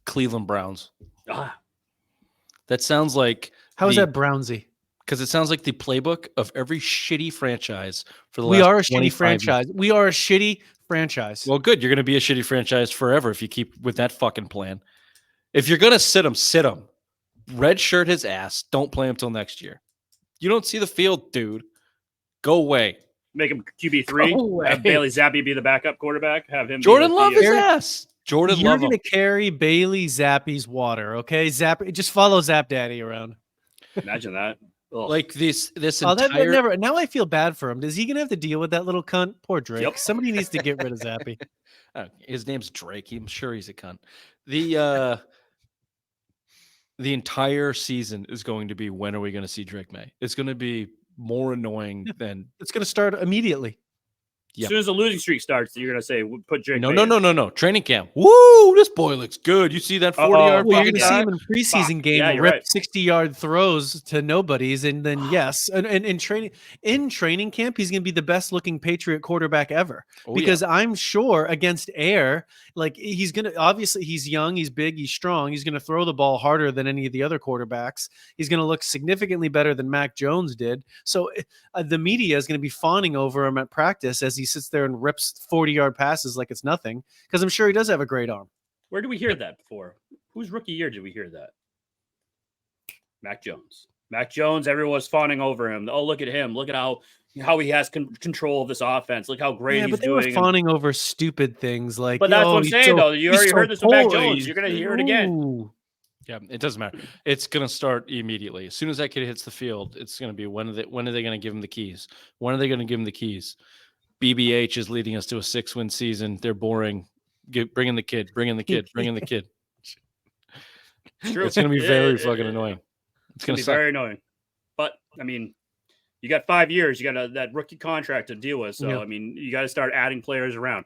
Cleveland Browns. Ah. That sounds like How is that Brownsy? Because it sounds like the playbook of every shitty franchise for the We last are a 25 shitty franchise. years. We are a shitty franchise. Well, good. You're going to be a shitty franchise forever if you keep with that fucking plan. If you're going to sit him, sit him. Red shirt his ass. Don't play him till next year. You don't see the field, dude. Go away. Make him QB3. Go Have away. Bailey Zappi be the backup quarterback. Have him. Jordan be Love the, his ass. Jordan You're Love going him. to carry Bailey Zappi's water, okay? Just follow Zap Daddy around. Imagine that. Ugh. Like this Oh, that entire never. Now I feel bad for him. Is he going to have to deal with that little cunt? Poor Drake. Yep. Somebody needs to get rid of Zappy. his name's Drake. I'm sure he's a cunt. The entire season is going to be when are we going to see Drake May? It's going to be more annoying than It's going to start immediately. As soon as the losing streak starts, you're gonna say put Drake. no, May no, in. no, no, no. Training camp. Woo! This boy looks good. You see that 40-yard? Well, you're going to see Yeah. him in preseason Fuck. game Yeah, you're rip right. 60-yard throws to nobodies, and then yes, and in training camp, he's going to be the best looking Patriot quarterback ever. Oh, Because I'm sure against air, like he's going to obviously he's young, he's big, he's strong, he's going to throw the ball harder than any of the other quarterbacks. He's going to look significantly better than Mac Jones did. So the media is going to be fawning over him at practice as he sits there and rips 40-yard passes like it's nothing. Because I'm sure he does have a great arm. Where did we hear that before? Whose rookie year did we hear that? Mac Jones. Mac Jones. Everyone was fawning over him. Oh, look at him. Look at how he has control of this offense. Look how great he's but they doing. were fawning over stupid things like. But that's what I'm he's saying, though. You he's already so heard this with Mac poised. Jones. You're gonna hear it again. Ooh. Yeah, it doesn't matter. It's going to start immediately. As soon as that kid hits the field, it's going to be when are they going to give him the keys? When are they going to give him the keys? BBH is leading us to a 6-win season. They're boring. Bring in the kid. Bring in the kid. Bring in the kid. It's true. It's going to be very fucking annoying. It's going to be very annoying. But I mean, you got 5 years. You got that rookie contract to deal with. So Yeah. I mean, you got to start adding players around.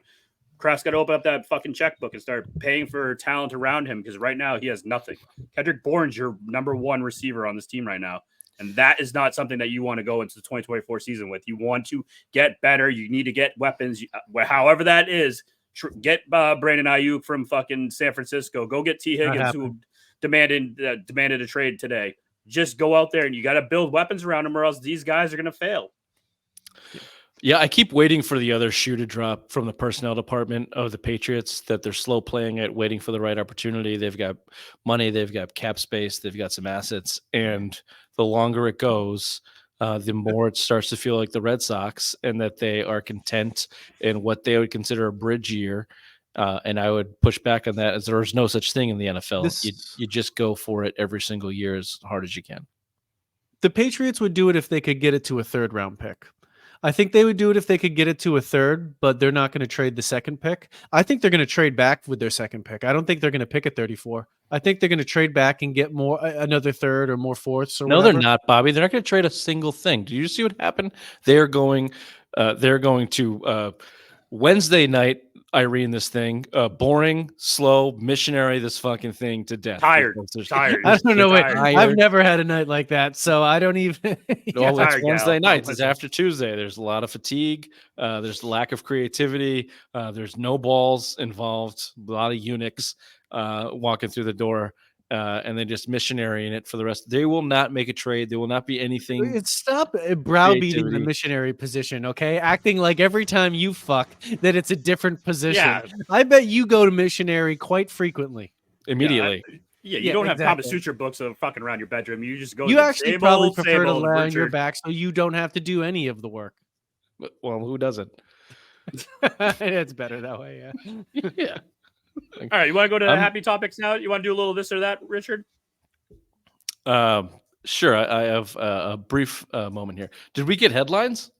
Kraft's got to open up that fucking checkbook and start paying for talent around him because right now he has nothing. Kendrick Bourne's your number 1 receiver on this team right now. And that is not something that you want to go into the 2024 season with. You want to get better. You need to get weapons. However that is, get Brandon Ayuk from fucking San Francisco. Go get T. Higgins, who demanded a trade today. Just go out there and you got to build weapons around him or else these guys are going to fail. Yeah, I keep waiting for the other shoe to drop from the personnel department of the Patriots that they're slow playing it, waiting for the right opportunity. They've got money, they've got cap space, they've got some assets. And the longer it goes, the more it starts to feel like the Red Sox and that they are content in what they would consider a bridge year. And I would push back on that as there's no such thing in the NFL. You just go for it every single year as hard as you can. The Patriots would do it if they could get it to a 3rd round pick. I think they would do it if they could get it to a 3rd, but they're not going to trade the 2nd pick. I think they're going to trade back with their 2nd pick. I don't think they're going to pick at 34. I think they're going to trade back and get another 3rd or more 4ths. Or no, whatever. they're not, Bobby. They're not going to trade a single thing. Did you see what happened? They're going to Wednesday night. Irene, this thing, boring, slow, missionary, this fucking thing to death. Tired. I don't know. Wait, I've never had a night like that, so I don't even. No, it's Wednesday nights. It's after Tuesday. There's a lot of fatigue. There's lack of creativity. There's no balls involved. A lot of eunuchs walking through the door. And then just missionary in it for the rest. They will not make a trade. There will not be anything. Stop browbeating the missionary position, okay? Acting like every time you fuck that it's a different position. Yeah. I bet you go to missionary quite frequently. Immediately. You don't have Kama Sutra books of fucking around your bedroom. You just go. You actually probably prefer to lie lie on your back so you don't have to do any of the work. Well, who doesn't? It's better that way, yeah. Yeah. All right, you want to go to happy topics now? You want to do a little this or that, Richard? Sure. I have a brief moment here. Did we get headlines?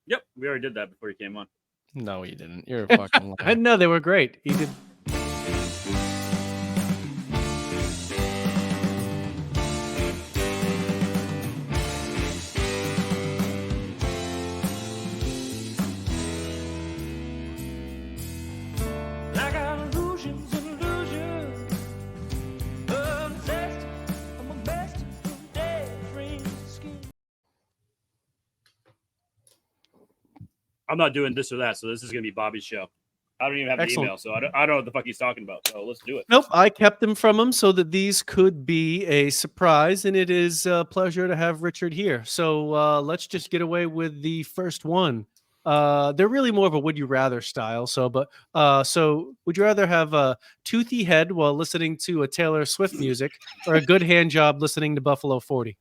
Yep, we already did that before you came on. No, you didn't. You're a fucking liar. No, they were great. He did. I got illusions and illusions. Obsessed, I'm a best of daydreams. I'm not doing this or that, so this is gonna be Bobby's show. I don't even have the Excellent. email, so I don't know what the fuck he's talking about. So let's do it. Nope, I kept them from him so that these could be a surprise, and it is a pleasure to have Richard here. So let's just get away with the first one. They're really more of a would you rather style. So would you rather have a toothy head while listening to a Taylor Swift music, or a good hand job listening to Buffalo 40?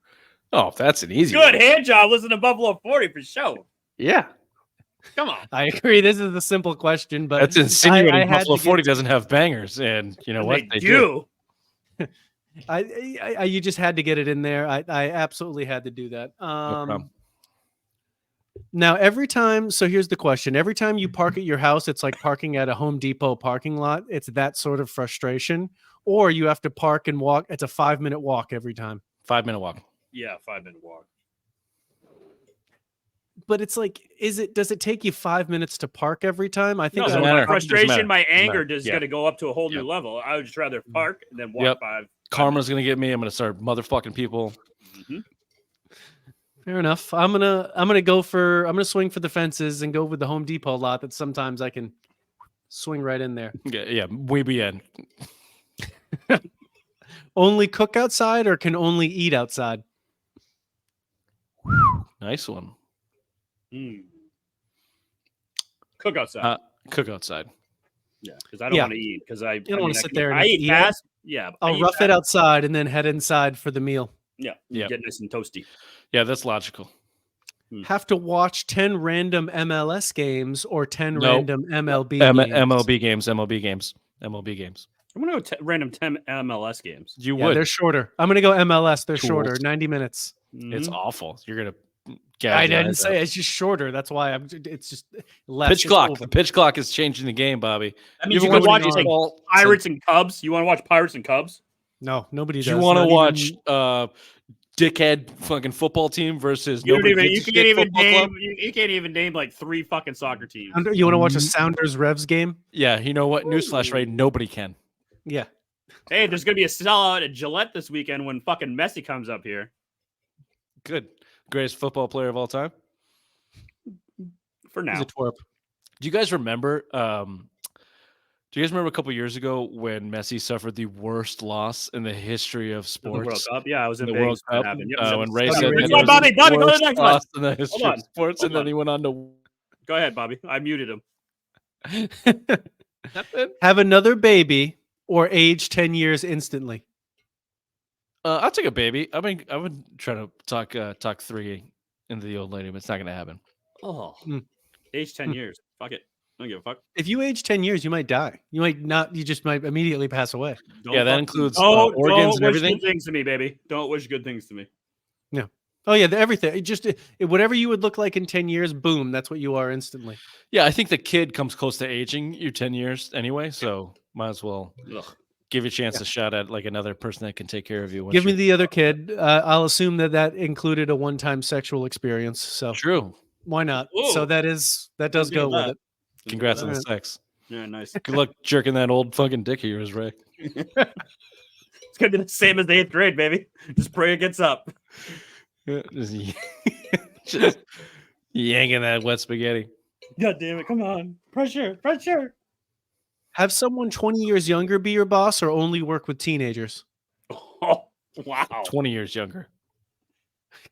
Oh, that's an easy Good one. hand job. Listen to Buffalo 40 for sure. Yeah. Come on. I agree. This is a simple question, but That's insinuating I had Buffalo to 40 get- doesn't have bangers, and you know what? They do. You just had to get it in there. I absolutely had to do that. No problem. Now, every time, so here's the question. Every time you park at your house, it's like parking at a Home Depot parking lot. It's that sort of frustration. Or you have to park and walk. It's a 5-minute walk every time. 5-minute walk. Yeah, 5-minute walk. But it's like, does it take you 5 minutes to park every time? I think No, I so would my matter. probably- frustration, matter. my Doesn't anger matter. is Yeah. going to go up to a whole new Yep. level. I would just rather park and then walk Yep. five. Karma's gonna get me. I'm gonna start motherfucking people. Mhm. Fair enough. I'm gonna swing for the fences and go with the Home Depot lot that sometimes I can swing right in there. Yeah, we be in. Only cook outside or can only eat outside? Nice one. Mm. Cook outside. Cook outside. Yeah, because I don't Yeah. want to eat. Because I don't wanna sit there and I have to eat eat it. fast. Yeah, I I'll eat rough it fast. outside and then head inside for the meal. Yeah, Yeah. get nice and toasty. Yeah, that's logical. Have to watch 10 random MLS games or 10 No. random MLB games. MLB games. MLB games. MLB games. I'm gonna go random 10 MLS games. You Yeah, would. they're shorter. I'm gonna go MLS. They're Cool. shorter, 90 minutes. It's Mhm. awful. You're gonna. I didn't say it's just shorter. That's why it's just less. Pitch It's clock. over. The pitch clock is changing the game, Bobby. I mean, you ever can watch watch like, baseball? Pirates and Cubs. You want to watch Pirates and Cubs? No, nobody Do does. you want to not watch even- dickhead fucking football team versus You don't nobody even. gives You a can't shit even football name. club? You can't even name like 3 fucking soccer teams. You want to watch a Sounders Revs game? Yeah, you know what? Newsflash, right? Nobody can. Yeah. Hey, there's gonna be a sellout at Gillette this weekend when fucking Messi comes up here. Good. Greatest football player of all time. For now, He's a twerp. Do you guys remember? Do you guys remember a couple years ago when Messi suffered the worst loss in the history of the World sports? Cup. Yeah, I was in The Vegas World when it Cup, happened. Yep, when Ray Hold said on, that Hold it on, was Bobby, the go to the worst next one. loss in the history on, of sports, hold and then on. he went on to Go ahead, Bobby. I muted him. Have another baby or age 10 years instantly. I'll take a baby. I mean, I would try to talk 3 into the old lady, but it's not gonna happen. Oh, Mm. age 10 years. Fuck it. I don't give a fuck. If you age 10 years, you might die. You might not. You just might immediately pass away. Don't Yeah, that fuck- includes, don't organs and wish everything? Good things to me, baby. Don't wish good things to me. Oh yeah, everything. Whatever you would look like in 10 years, boom, that's what you are instantly. Yeah, I think the kid comes close to aging you 10 years anyway, so might as well Ugh. give you a chance to shot at like another person that can take care of you. once Give me you're- the other kid. I'll assume that included a one-time sexual experience. So True. why not? Whoa. So that does go with it. Congrats on the Alright. sex. Yeah, nice. Good luck jerking that old fucking dick of yours, Ray. It's gonna be the same as the 8th grade, baby. Just pray it gets up. Just, just yanking that wet spaghetti. God damn it! Come on, pressure. Have someone 20 years younger be your boss, or only work with teenagers? Oh, wow. 20 years younger.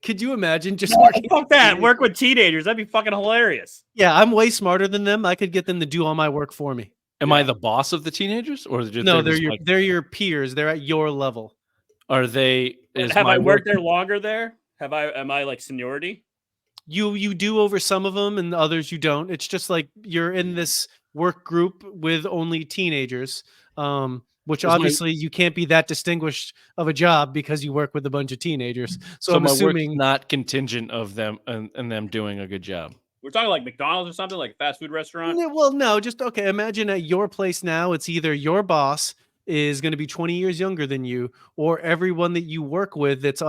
Could you imagine just No, working? fuck that. Work with teenagers. That'd be fucking hilarious. Yeah, I'm way smarter than them. I could get them to do all my work for me. Am I the boss of the teenagers, or No, they're just your like- they're your peers. They're at your level. Are they? Is Have my I worked work- there longer there? Am I like seniority? You do over some of them, and the others you don't. It's just like you're in this work group with only teenagers, which Is my- obviously you can't be that distinguished of a job because you work with a bunch of teenagers. So, I'm my assuming work's not contingent of them and them doing a good job. We're talking like McDonald's or something, like a fast food restaurant. Well, no, just okay. Imagine at your place now, it's either your boss is going to be 20 years younger than you, or everyone that you work with that's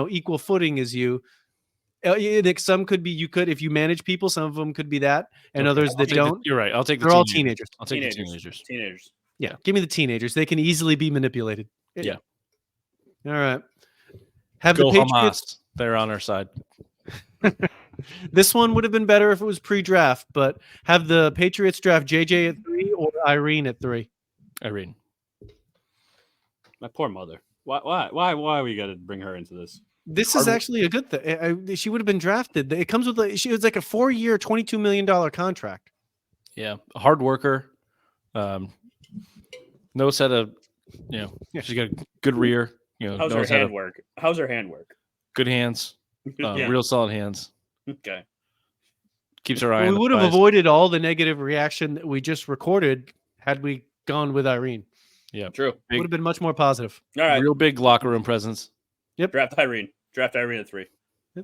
equal footing as you. Some could be if you manage people, some of them could be that, and others that don't. You're right. I'll take the They're all teenagers. teenagers. I'll take the teenagers. Teenagers. Yeah, give me the teenagers. They can easily be manipulated. Yeah. All right. Have Go the Patriots. Hamas. They're on our side. This one would have been better if it was pre-draft, but have the Patriots draft JJ at 3 or Irene at 3? Irene. My poor mother. Why we got to bring her into this? This is actually a good thing. She would have been drafted. It comes with she was like a 4-year, $22 million contract. Yeah, a hard worker. Knows how to, she's got a good rear. How's her handwork? How's her handwork? Good hands. Real solid hands. Okay. Keeps her eye on We the would have prize. avoided all the negative reaction that we just recorded had we gone with Irene. Yeah, true. Would have been much more positive. All right. Real big locker room presence. Yep. Draft Irene at 3.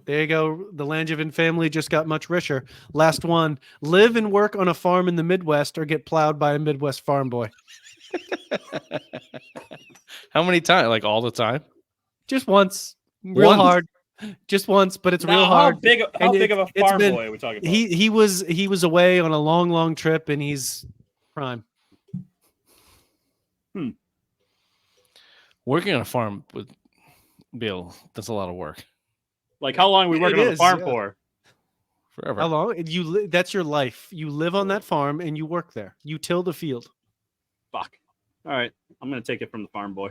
There you go. The Langevin family just got much richer. Last one. Live and work on a farm in the Midwest or get plowed by a Midwest farm boy. How many times? Like all the time? Just once. Real hard. Just once, but it's real hard. How big of a farm boy are we talking about? He was away on a long trip and he's prime. Working on a farm with Bill, that's a lot of work. Like how long are we working on the farm for? Forever. How long? That's your life. You live on that farm and you work there. You till the field. Fuck. All right. I'm going to take it from the farm boy.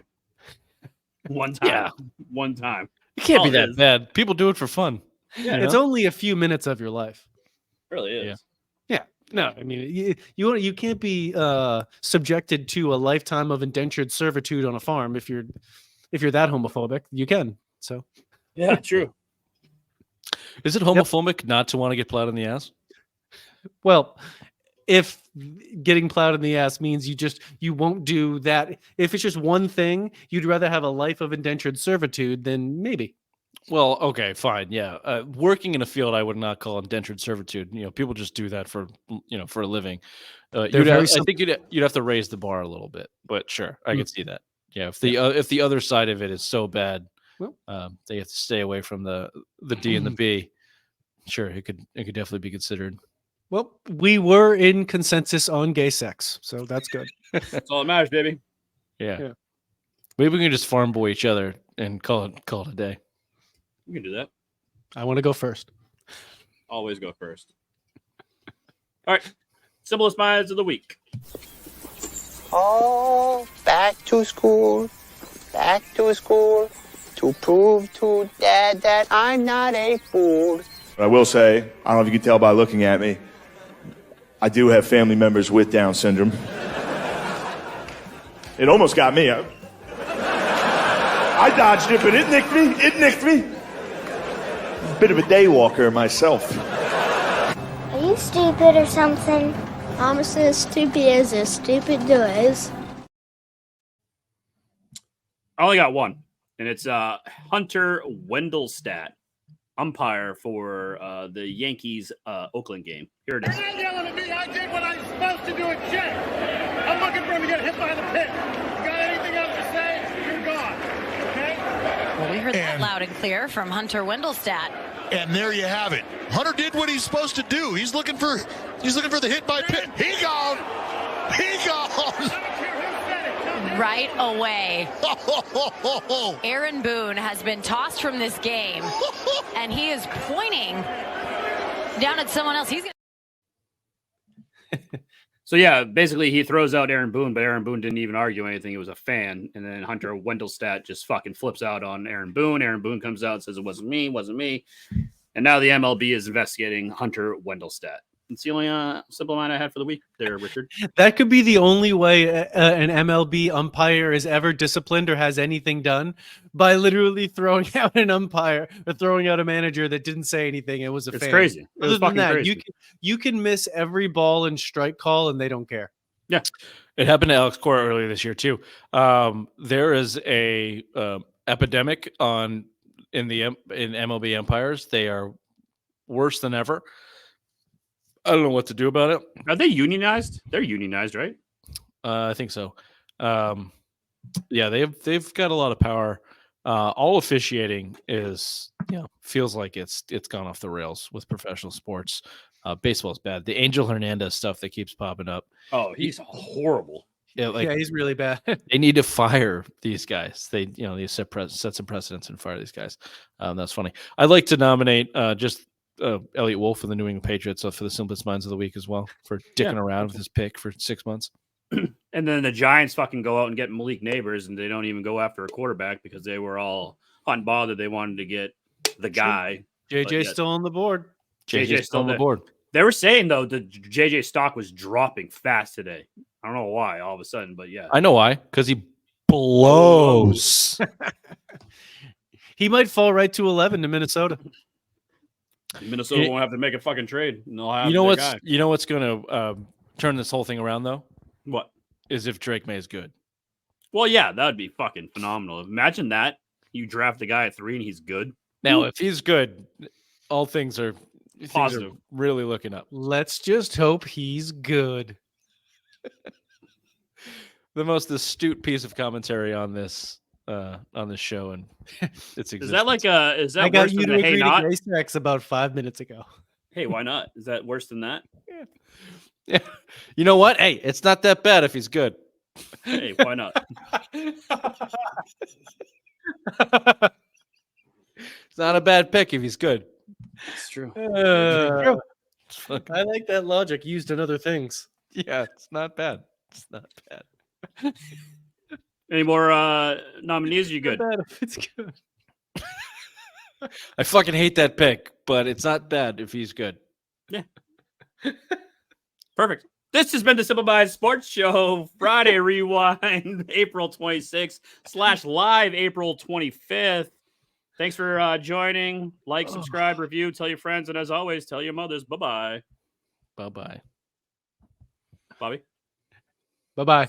One time. Yeah. One time. It can't be that bad. People do it for fun. Yeah, it's only a few minutes of your life. It really is. Yeah. No, I mean, you can't be subjected to a lifetime of indentured servitude on a farm if you're that homophobic. You can. So. Yeah, true. Is it homophobic not to want to get plowed in the ass? Well, if getting plowed in the ass means you won't do that, if it's just one thing, you'd rather have a life of indentured servitude than maybe. Well, okay, fine, yeah. Working in a field, I would not call indentured servitude. People just do that for a living. I think you'd have to raise the bar a little bit, but sure, I could see that. Yeah, if the other side of it is so bad, they have to stay away from the D and the B. Sure, it could definitely be considered. Well, we were in consensus on gay sex, so that's good. That's all that matters, baby. Yeah. Maybe we can just farm boy each other and call it a day. We can do that. I want to go first. Always go first. All right. Simplest minds of the week. Oh, back to school to prove to Dad that I'm not a fool. I will say, I don't know if you can tell by looking at me, I do have family members with Down syndrome. It almost got me. I dodged it, but it nicked me. Bit of a day walker myself. Are you stupid or something? I'm as stupid as stupid does. I only got one, and it's Hunter Wendelstadt, umpire for the Yankees Oakland game. Here it is. You're not yelling at me. I did what I was supposed to do at Jet. I'm looking for him to get hit by the pit. You got anything else to say? You're gone. Okay? Well, we heard that loud and clear from Hunter Wendelstadt. And there you have it. Hunter did what he's supposed to do. He's looking for the hit by pit. He gone. Right away. Aaron Boone has been tossed from this game, and he is pointing down at someone else. He's So yeah, basically he throws out Aaron Boone, but Aaron Boone didn't even argue anything. It was a fan. And then Hunter Wendelstadt just fucking flips out on Aaron Boone. Aaron Boone comes out and says, it wasn't me. And now the MLB is investigating Hunter Wendelstadt. It's the only simple mind I had for the week there, Richard. That could be the only way an MLB umpire is ever disciplined or has anything done, by literally throwing out an umpire or throwing out a manager that didn't say anything. It was a It's fan. crazy. It was Other than fucking that, crazy. you can miss every ball and strike call and they don't care. Yeah. It happened to Alex Cora earlier this year too. There is a epidemic in MLB umpires. They are worse than ever. I don't know what to do about it. Are they unionized? They're unionized, right? I think so. Yeah, they've got a lot of power. All officiating is, feels like it's gone off the rails with professional sports. Baseball's bad. The Angel Hernandez stuff that keeps popping up. Oh, he's horrible. Yeah, he's really bad. They need to fire these guys. They set some precedents and fire these guys. That's funny. I'd like to nominate Elliot Wolf for the New England Patriots for the Simplest Minds of the Week as well, for dicking around with his pick for 6 months. And then the Giants fucking go out and get Malik Neighbors, and they don't even go after a quarterback because they were all unbothered. They wanted to get the guy. JJ's still on the board. JJ's still on the board. They were saying, though, the JJ stock was dropping fast today. I don't know why all of a sudden, but yeah. I know why. Because he blows. He might fall right to 11 to Minnesota. Minnesota won't have to make a fucking trade. And they'll have you know what's going to turn this whole thing around, though? What? Is if Drake May is good. Well, yeah, that would be fucking phenomenal. Imagine that. You draft the guy at 3 and he's good. Now, if he's good, all things are positive. Really looking up. Let's just hope he's good. The most astute piece of commentary on this show, and it's is that like is that I got worse you than to the agree hey to not? Grace X about 5 minutes ago. Hey, why not? Is that worse than that? Yeah. You know what? Hey, it's not that bad if he's good. Hey, why not? It's not a bad pick if he's good. It's true. I like that logic used in other things. Yeah, it's not bad. It's not bad. Any more nominees? Are you good? Bad if it's good. I fucking hate that pick, but it's not bad if he's good. Yeah. Perfect. This has been the Simple Minds Sports Show, Friday Rewind, April 26th / live April 25th. Thanks for joining. Like, subscribe, review, tell your friends, and as always, tell your mothers. Bye-bye. Bye-bye. Bobby? Bye-bye.